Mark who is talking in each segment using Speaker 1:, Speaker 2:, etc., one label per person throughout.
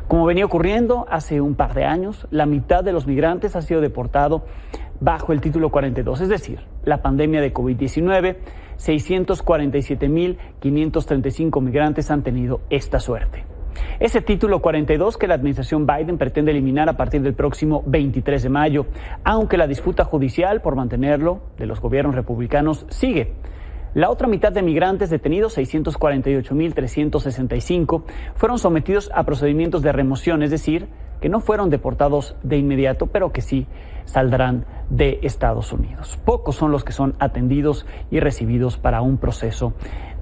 Speaker 1: Como venía ocurriendo hace un par de años, la mitad de los migrantes ha sido deportado bajo el título 42, es decir, la pandemia de COVID-19. 647.535 migrantes han tenido esta suerte. Ese título 42 que la administración Biden pretende eliminar a partir del próximo 23 de mayo, aunque la disputa judicial por mantenerlo de los gobiernos republicanos sigue. La otra mitad de migrantes detenidos, 648.365, fueron sometidos a procedimientos de remoción, es decir, que no fueron deportados de inmediato, pero que sí saldrán de Estados Unidos. Pocos son los que son atendidos y recibidos para un proceso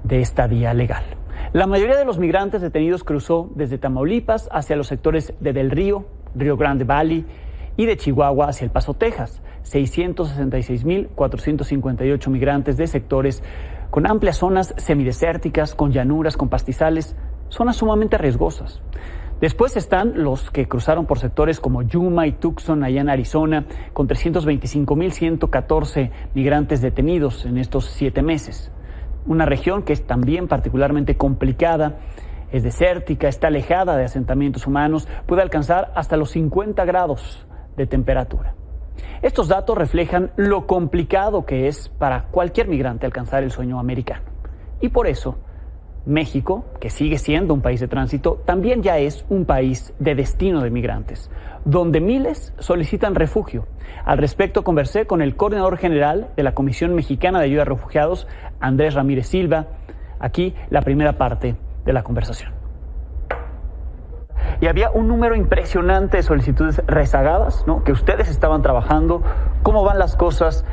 Speaker 1: de estadía legal. La mayoría de los migrantes detenidos cruzó desde Tamaulipas hacia los sectores de Del Río, Río Grande Valley y de Chihuahua hacia El Paso, Texas. 666.458 migrantes de sectores con amplias zonas semidesérticas, con llanuras, con pastizales, zonas sumamente riesgosas. Después están los que cruzaron por sectores como Yuma y Tucson, allá en Arizona, con 325.114 migrantes detenidos en estos 7 meses. Una región que es también particularmente complicada, es desértica, está alejada de asentamientos humanos, puede alcanzar hasta los 50 grados de temperatura. Estos datos reflejan lo complicado que es para cualquier migrante alcanzar el sueño americano. Y por eso, México, que sigue siendo un país de tránsito, también ya es un país de destino de migrantes, donde miles solicitan refugio. Al respecto, conversé con el coordinador general de la Comisión Mexicana de Ayuda a Refugiados, Andrés Ramírez Silva. Aquí la primera parte de la conversación. Y había un número impresionante de solicitudes rezagadas, ¿no?, que ustedes estaban trabajando. ¿Cómo van las cosas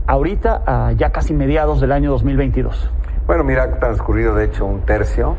Speaker 1: ahorita, ya casi mediados del año 2022?
Speaker 2: Bueno, mira, ha transcurrido de hecho un tercio,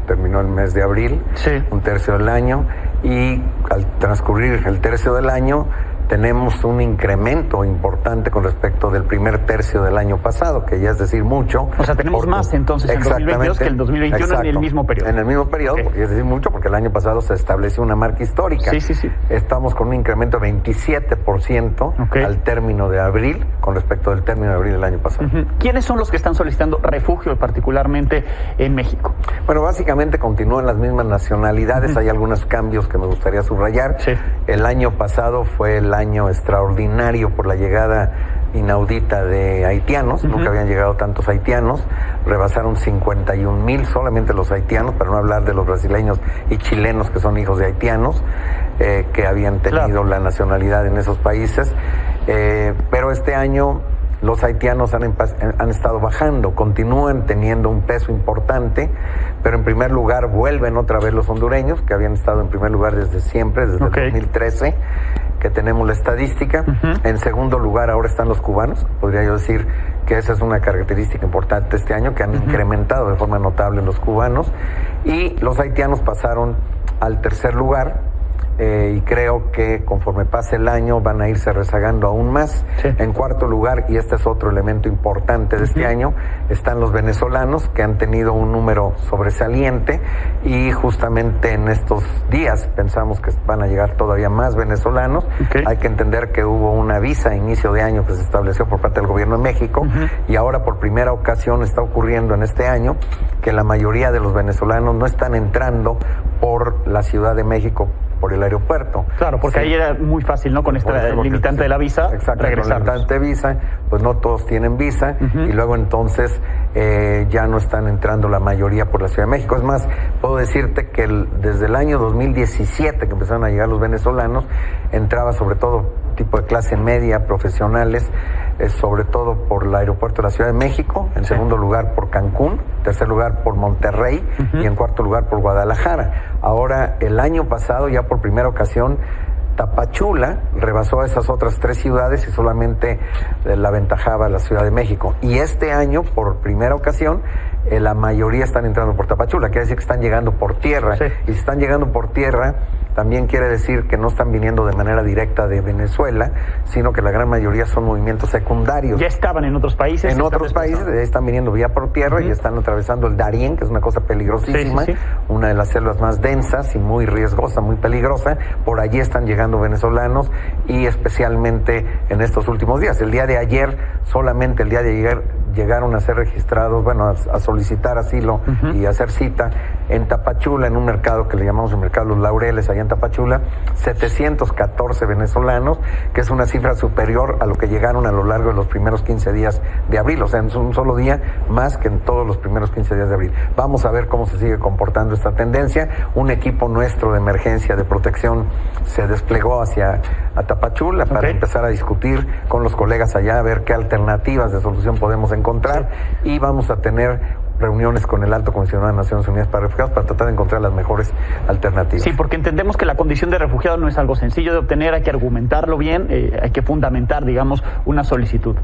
Speaker 2: terminó el mes de abril,
Speaker 1: sí,
Speaker 2: un tercio del año, y al transcurrir el tercio del año tenemos un incremento importante con respecto del primer tercio del año pasado, que ya es decir mucho.
Speaker 1: O sea, tenemos más entonces en 2022 que en 2021. Exacto, en el mismo periodo.
Speaker 2: En el mismo periodo, okay. Es decir mucho porque el año pasado se estableció una marca histórica.
Speaker 1: Sí, sí, sí.
Speaker 2: Estamos con un incremento de 27%
Speaker 1: okay.
Speaker 2: al término de abril con respecto del término de abril del año pasado.
Speaker 1: Uh-huh. ¿Quiénes son los que están solicitando refugio particularmente en México?
Speaker 2: Bueno, básicamente continúan las mismas nacionalidades. Uh-huh. Hay algunos cambios que me gustaría subrayar.
Speaker 1: Sí.
Speaker 2: El año pasado fue el año extraordinario por la llegada inaudita de haitianos. Uh-huh. Nunca habían llegado tantos haitianos, rebasaron 51,000 solamente los haitianos, para no hablar de los brasileños y chilenos que son hijos de haitianos, que habían tenido claro. la nacionalidad en esos países, pero este año los haitianos han estado bajando, continúan teniendo un peso importante, pero en primer lugar vuelven otra vez los hondureños, que habían estado en primer lugar desde siempre, desde okay. el 2013, que tenemos la estadística. Uh-huh. En segundo lugar ahora están los cubanos. Podría yo decir que esa es una característica importante este año, que han uh-huh. incrementado de forma notable los cubanos, y los haitianos pasaron al tercer lugar. Y creo que conforme pase el año van a irse rezagando aún más. Sí. En cuarto lugar, y este es otro elemento importante de este uh-huh. año, están los venezolanos, que han tenido un número sobresaliente, y justamente en estos días pensamos que van a llegar todavía más venezolanos. Okay. Hay que entender que hubo una visa a inicio de año que se estableció por parte del gobierno de México, uh-huh. y ahora por primera ocasión está ocurriendo en este año que la mayoría de los venezolanos no están entrando por la Ciudad de México, por el aeropuerto.
Speaker 1: Claro, porque sí. ahí era muy fácil, ¿no? Con esta limitante de la visa,
Speaker 2: exacto, regresarlos. Con la limitante de visa, pues no todos tienen visa, uh-huh. y luego entonces ya no están entrando la mayoría por la Ciudad de México. Es más, puedo decirte que desde el año 2017 que empezaron a llegar los venezolanos, entraba sobre todo tipo de clase media, profesionales, sobre todo por el aeropuerto de la Ciudad de México, en sí. segundo lugar por Cancún, tercer lugar por Monterrey, uh-huh. y en cuarto lugar por Guadalajara. Ahora, el año pasado, ya por primera ocasión, Tapachula rebasó a esas otras 3 ciudades y solamente la aventajaba la Ciudad de México. Y este año, por primera ocasión, la mayoría están entrando por Tapachula, quiere decir que están llegando por tierra. Sí. Y si están llegando por tierra, también quiere decir que no están viniendo de manera directa de Venezuela, sino que la gran mayoría son movimientos secundarios.
Speaker 1: Ya estaban en otros países.
Speaker 2: En otros países están viniendo vía por tierra, uh-huh. y están atravesando el Darién, que es una cosa peligrosísima, sí, sí, sí. una de las selvas más densas y muy riesgosa, muy peligrosa. Por allí están llegando venezolanos, y especialmente en estos últimos días. El día de ayer, solamente el día de llegaron a ser registrados, bueno, a solicitar asilo y hacer cita en Tapachula, en un mercado que le llamamos el Mercado Los Laureles, allá en Tapachula, 714 venezolanos, que es una cifra superior a lo que llegaron a lo largo de los primeros 15 días de abril, o sea, en un solo día, más que en todos los primeros 15 días de abril. Vamos a ver cómo se sigue comportando esta tendencia. Un equipo nuestro de emergencia, de protección, se desplegó hacia Tapachula para empezar a discutir con los colegas allá, a ver qué alternativas de solución podemos encontrar, y vamos a tener reuniones con el Alto Comisionado de Naciones Unidas para Refugiados para tratar de encontrar las mejores alternativas.
Speaker 1: Sí, porque entendemos que la condición de refugiado no es algo sencillo de obtener, hay que argumentarlo bien, hay que fundamentar, digamos, una solicitud.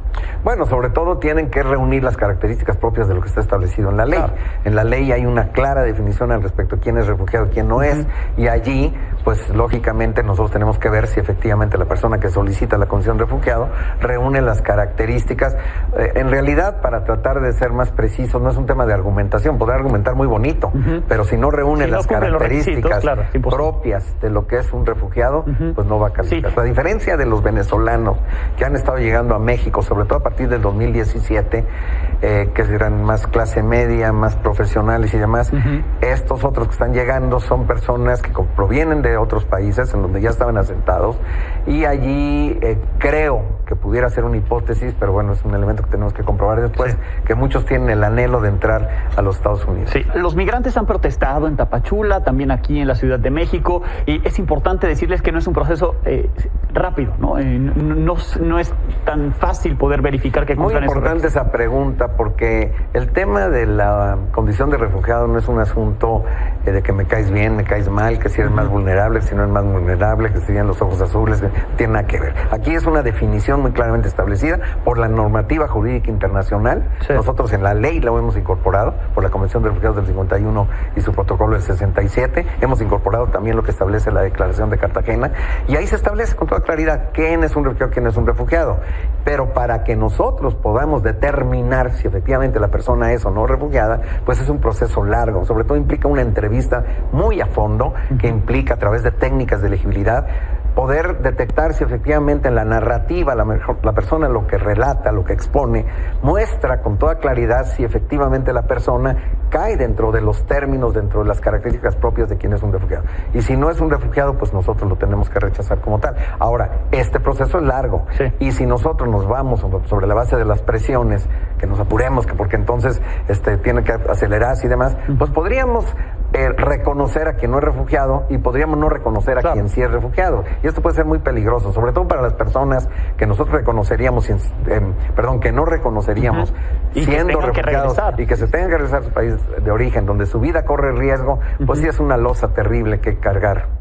Speaker 2: Bueno, sobre todo tienen que reunir las características propias de lo que está establecido en la ley. Claro. En la ley hay una clara definición al respecto de quién es refugiado y quién no es, y allí, pues lógicamente nosotros tenemos que ver si efectivamente la persona que solicita la condición de refugiado reúne las características. En realidad, para tratar de ser más precisos, no es un tema de argumentación, podrá argumentar muy bonito, pero si no reúne las características propias de lo que es un refugiado, pues no va a calificar. A diferencia de los venezolanos que han estado llegando a México, sobre todo a partir del 2017, que eran más clase media, más profesionales y demás, estos otros que están llegando son personas que provienen de otros países en donde ya estaban asentados, y allí creo que pudiera ser una hipótesis, pero bueno, es un elemento que tenemos que comprobar después, que muchos tienen el anhelo de entrar a los Estados Unidos.
Speaker 1: Sí, los migrantes han protestado en Tapachula, también aquí en la Ciudad de México, y es importante decirles que no es un proceso rápido, ¿no? No es tan fácil poder verificar que
Speaker 2: cumplan. Muy importante esa pregunta, porque el tema de la condición de refugiado no es un asunto de que me caes bien, me caes mal, que si eres más vulnerable, si no eres más vulnerable, que si tienes los ojos azules, no tiene nada que ver. Aquí es una definición muy claramente establecida por la normativa jurídica internacional. Sí. Nosotros en la ley la hemos incorporado por la Convención de Refugiados del 51 y su protocolo del 67. Hemos incorporado también lo que establece la Declaración de Cartagena, y ahí se establece con toda claridad quién es un refugiado, quién es un refugiado. Pero para que nosotros podamos determinar si efectivamente la persona es o no refugiada, pues es un proceso largo. Sobre todo implica una entrevista muy a fondo, que implica, a través de técnicas de elegibilidad, poder detectar si efectivamente en la narrativa la persona lo que relata, lo que expone, muestra con toda claridad si efectivamente la persona cae dentro de los términos, dentro de las características propias de quien es un refugiado. Y si no es un refugiado, pues nosotros lo tenemos que rechazar como tal. Ahora, este proceso es largo, y si nosotros nos vamos sobre la base de las presiones, que nos apuremos, que porque entonces tiene que acelerarse y demás, pues podríamos reconocer a quien no es refugiado y podríamos no reconocer a quien sí es refugiado. Y esto puede ser muy peligroso, sobre todo para las personas que nosotros reconoceríamos, que no reconoceríamos siendo refugiados y que se tengan que regresar a su país de origen, donde su vida corre riesgo, pues sí es una losa terrible que cargar.